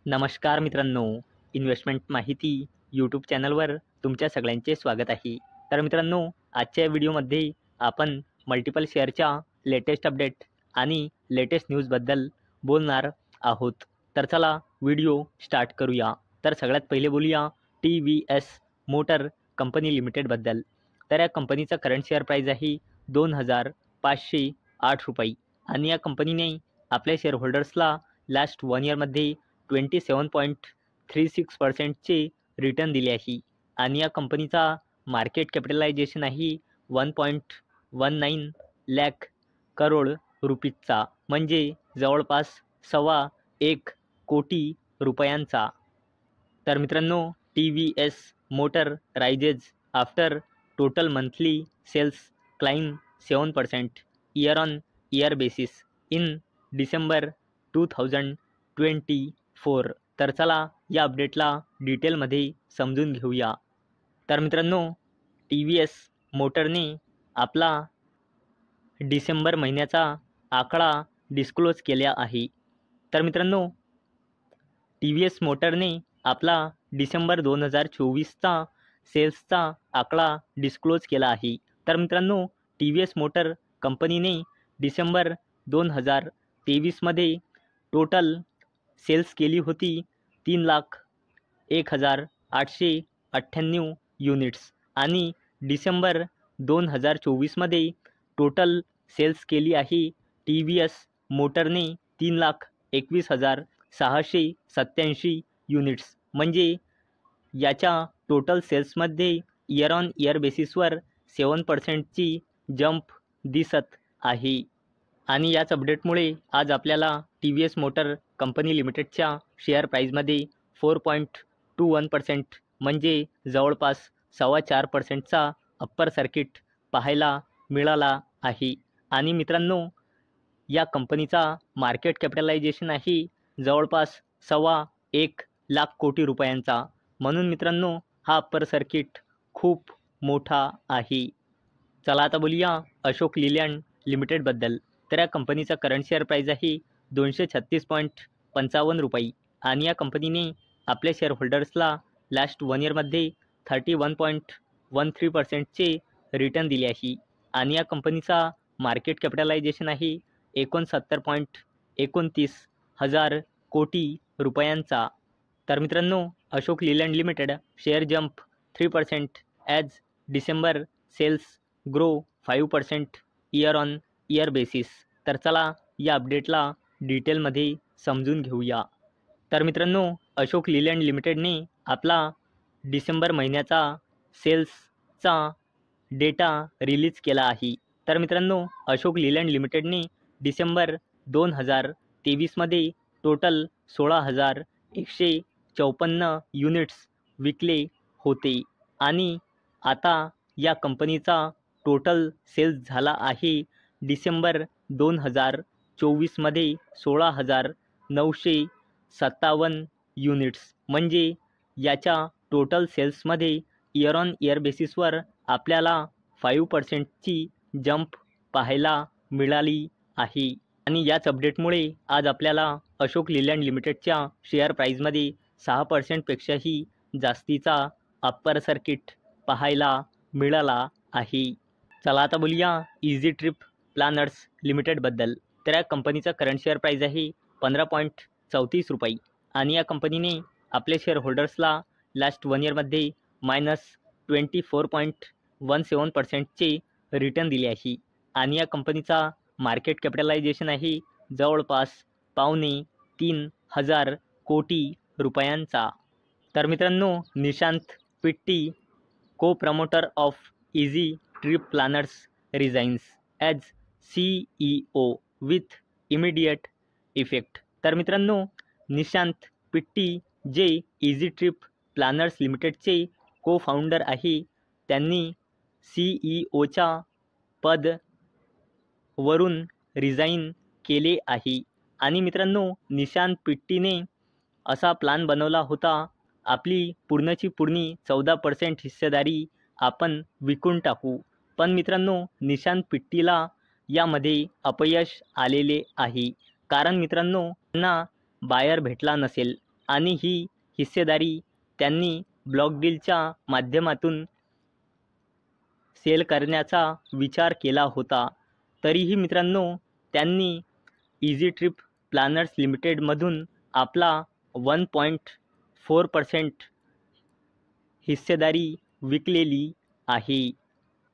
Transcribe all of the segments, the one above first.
नमस्कार मित्रांनो, इन्व्हेस्टमेंट माहिती यूट्यूब चॅनलवर तुमच्या सगळ्यांचे स्वागत आहे. तर मित्रांनो, आजच्या व्हिडिओमध्ये आपण मल्टिपल शेअरच्या लेटेस्ट अपडेट आणि लेटेस्ट न्यूजबद्दल बोलणार आहोत. तर चला व्हिडिओ स्टार्ट करूया. तर सगळ्यात पहिले बोलूया TVS मोटर कंपनी लिमिटेडबद्दल. तर या कंपनीचा करंट शेअर प्राईस आहे 2,508 रुपये आणि या कंपनीने आपल्या शेअर होल्डर्सला लास्ट 1 इयरमध्ये 27.36%चे रिटर्न दिले आहे आणि या कंपनीचा मार्केट कॅपिटलायझेशन आहे 1.19 लाख करोड रुपीजचा, म्हणजे जवळपास 1.25 कोटी रुपयांचा. तर मित्रांनो, TVS motor raises after total monthly sales climb 7% year on year basis in December 2024. तर चला या अपडेटला डिटेलमध्ये समजून घेऊया. तर मित्रांनो, TVS मोटरने आपला डिसेंबर महिन्याचा आकडा डिस्क्लोज केला आहे. तर मित्रांनो, TVS मोटरने आपला डिसेंबर 2024चा सेल्सचा आकडा डिस्क्लोज केला आहे. तर मित्रांनो, TVS मोटर कंपनीने डिसेंबर 2023मध्ये टोटल सेल्स केली होती 3,01,898 युनिट्स आणि डिसेंबर 2024मध्ये टोटल सेल्स केली आहे TVS मोटरने 3,21,687 युनिट्स, म्हणजे याच्या टोटल सेल्समध्ये इयर ऑन इयर बेसिसवर 7%ची जंप दिसत आहे. आणि याच अपडेटमुळे आज आपल्याला TVS मोटर कंपनी लिमिटेडच्या शेअर प्राईजमध्ये 4.21% म्हणजे जवळपास 4.25%चा अप्पर सर्किट पाहायला मिळाला आहे. आणि मित्रांनो, या कंपनीचा मार्केट कॅपिटलायझेशन आहे जवळपास 1.25 लाख कोटी रुपयांचा. म्हणून मित्रांनो, हा अप्पर सर्किट खूप मोठा आहे. चला आता बोलूया अशोक लीलँड लिमिटेडबद्दल. तर या कंपनीचा करंट शेअर प्राईज आहे 236.55 रुपये आणि या कंपनीने आपल्या शेअर होल्डर्सला लास्ट 1 इयरमध्ये 31.13%चे रिटर्न दिले आहे आणि या कंपनीचा मार्केट कॅपिटलायझेशन आहे 69.29 हजार कोटी रुपयांचा. तर मित्रांनो, Ashok Leyland limited share jump 3% as December sales grow 5% year on year basis. तर चला या अपडेटला डिटेलमध्ये समजून घेऊया. तर मित्रांनो, अशोक लीलँड लिमिटेडने आपला डिसेंबर महिन्याचा सेल्सचा डेटा रिलीज केला आहे. तर मित्रांनो, अशोक लीलँड लिमिटेडने डिसेंबर 2023मध्ये टोटल 16,154 युनिट्स विकले होते आणि आता या कंपनीचा टोटल सेल्स झाला आहे डिसेंबर 2024मध्ये 16,957 युनिट्स, म्हणजे याच्या टोटल सेल्समध्ये इयर ऑन इयर बेसिसवर आपल्याला 5%ची जंप पाहायला मिळाली आहे. आणि याच अपडेटमुळे आज आपल्याला अशोक लीलँड लिमिटेडच्या शेअर प्राईजमध्ये 6%पेक्षाही जास्तीचा अप्पर सर्किट पाहायला मिळाला आहे. चला आता बोलूया इझी ट्रिप प्लॅनर्स लिमिटेडबद्दल. तर या कंपनीचा करंट शेअर प्राईज आहे 15.34 रुपये आणि या कंपनीने आपल्या शेअर होल्डर्सला लास्ट 1 इयरमध्ये -24.17%चे रिटर्न दिले आहे आणि या कंपनीचा मार्केट कॅपिटलायझेशन आहे जवळपास 2.25 कोटी रुपयांचा. तर मित्रांनो, Nishant Pitti, co promoter of easy trip planners, resigns as CEO with immediate effect. तर मित्रांनो, निशांत पिट्टी जे इझी ट्रिप प्लॅनर्स लिमिटेडचे को फाउंडर आहे, त्यांनी CEOच्या पदवरून रिझाईन केले आहे. आणि मित्रांनो, निशांत पिट्टीने असा प्लॅन बनवला होता, आपली पूर्णची पूर्ण 14% हिस्सेदारी आपण विकून टाकू. पण मित्रांनो, निशांत पिट्टीला यामध्ये अपयश आलेले आहे, कारण मित्रांनो, त्यांना बायर भेटला नसेल. आणि ही हिस्सेदारी त्यांनी ब्लॉक डीलच्या माध्यमातून सेल करण्याचा विचार केला होता. तरीही मित्रांनो त्यांनी इझी ट्रिप प्लॅनर्स लिमिटेडमधून आपला 1.4% हिस्सेदारी विकलेली आहे.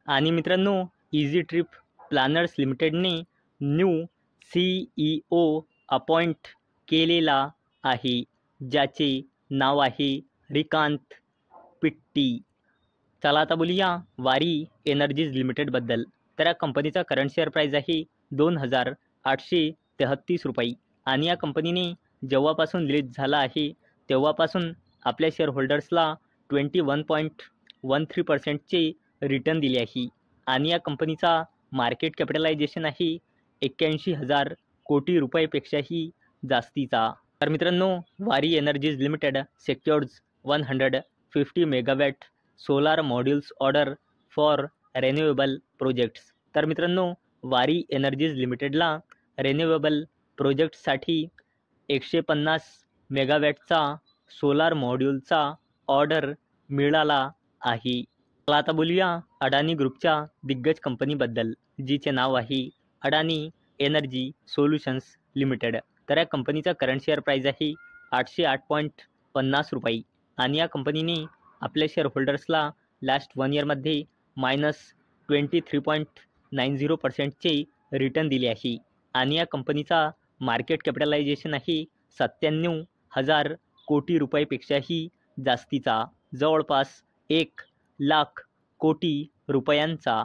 आणि मित्रांनो इझी ट्रिप प्लॅनर्स लिमिटेडने न्यू CEO अपॉइंट केलेला आहे, ज्याचे नाव आहे श्रीकांत पिट्टी. चला आता बोलूया वारी एनर्जीज लिमिटेडबद्दल. तर या कंपनीचा करंट शेअर प्राईस आहे 2,833 रुपये आणि या कंपनीने जेव्हापासून लिस्ट झाला आहे तेव्हापासून आपल्या शेअर होल्डर्सला 21.13%चे रिटर्न दिले आहे. आणि या कंपनीचा मार्केट कॅपिटलायझेशन आहे 81,000 कोटी रुपयेपेक्षाही जास्तीचा. तर मित्रांनो Waaree energies limited secures 150 megawatt solar modules order for renewable projects. तर मित्रांनो वारी एनर्जीज लिमिटेडला रिन्युएबल प्रोजेक्टसाठी 150 मेगावॅटचा सोलार मॉड्यूलचा ऑर्डर मिळाला आहे. चला आता बोलूया अडानी ग्रुपच्या दिग्गज कंपनीबद्दल, जिचे नाव आहे अडानी एनर्जी सोल्युशन्स लिमिटेड. तर या कंपनीचा करंट शेअर प्राईस आहे 808.50 रुपये आणि या कंपनीने आपल्या शेअर होल्डर्सला लास्ट 1 इयरमध्ये -23.90%चे रिटर्न दिले आहे. आणि या कंपनीचा मार्केट कॅपिटलायझेशन आहे 97,000 कोटी रुपयेपेक्षाही जास्तीचा, जवळपास 1,00,000 कोटी रुपयांचा.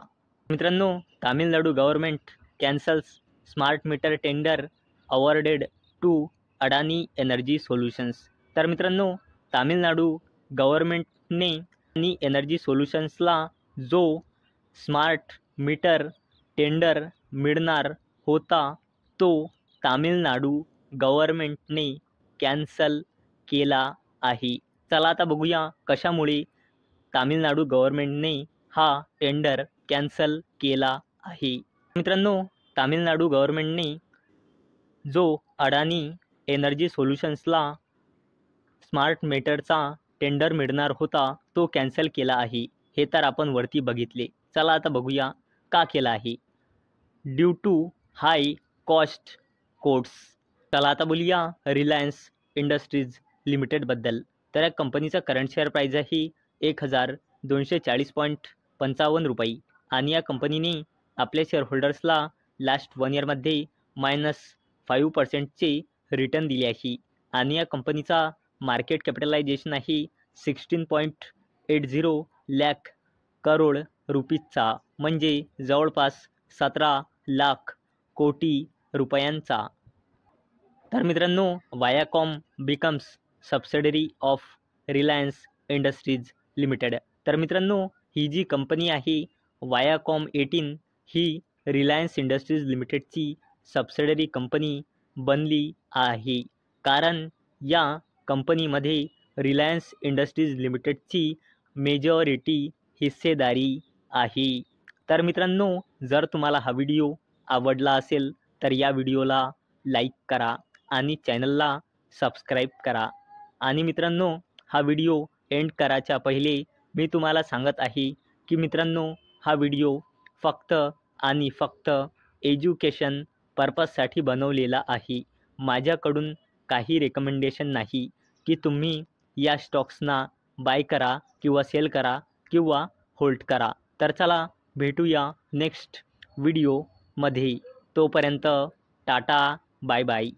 मित्रांनो Tamil Nadu government cancels smart meter tender awarded to Adani energy solutions. तर मित्रांनो तामिळनाडू गव्हर्नमेंटने अडानी एनर्जी सोल्युशन्सला जो स्मार्ट मीटर टेंडर मिळणार होता तो तामिळनाडू गव्हर्नमेंटने कॅन्सल केला आहे. चला आता बघूया कशामुळे तामिळनाडू गव्हर्नमेंटने हा टेंडर कॅन्सल केला आहे. मित्रांनो तामिळनाडू गव्हर्नमेंटने जो अडानी एनर्जी सोल्युशन्सला स्मार्ट मीटरचा टेंडर मिळणार होता तो कॅन्सल केला आहे. हे तर आपण वरती बघितले. चला आता बघूया का केला आहे. Due to high cost coats. चला आता बोलूया रिलायन्स इंडस्ट्रीज लिमिटेडबद्दल. तर या कंपनीचा करंट शेअर प्राईस आहे 1,240.55 रुपये आणि या कंपनीने आपल्या शेअर होल्डर्सला लास्ट 1 इयरमध्ये -5%चे रिटर्न दिले आहे. आणि या कंपनीचा मार्केट कॅपिटलायझेशन आहे 16.80 लाख करोड रुपीजचा, म्हणजे जवळपास 17,00,000 कोटी रुपयांचा. तर मित्रांनो Viacom becomes subsidiary of Reliance industries limited. तर मित्रांनो ही जी कंपनी आहे वायाकॉम 18 ही रिलायन्स इंडस्ट्रीज लिमिटेडची सबसिडरी कंपनी बनली आहे, कारण या कंपनीमध्ये रिलायन्स इंडस्ट्रीज लिमिटेडची मेजॉरिटी हिस्सेदारी आहे. तर मित्रांनो जर तुम्हाला हा व्हिडिओ आवडला असेल तर या व्हिडिओला लाईक करा आणि चॅनलला सबस्क्राईब करा. आणि मित्रांनो हा व्हिडिओ एंड करायच्या पहिले मी तुम्हाला सांगत आहे की मित्रांनो हा व्हिडिओ फक्त आणि फक्त एज्युकेशन पर्पजसाठी बनवलेला आहे. माझ्याकडून काही रेकमेंडेशन नाही की तुम्ही या स्टॉक्सना बाय करा किंवा सेल करा किंवा होल्ड करा. तर चला भेटूया नेक्स्ट व्हिडिओमध्ये. तोपर्यंत टाटा बाय बाय.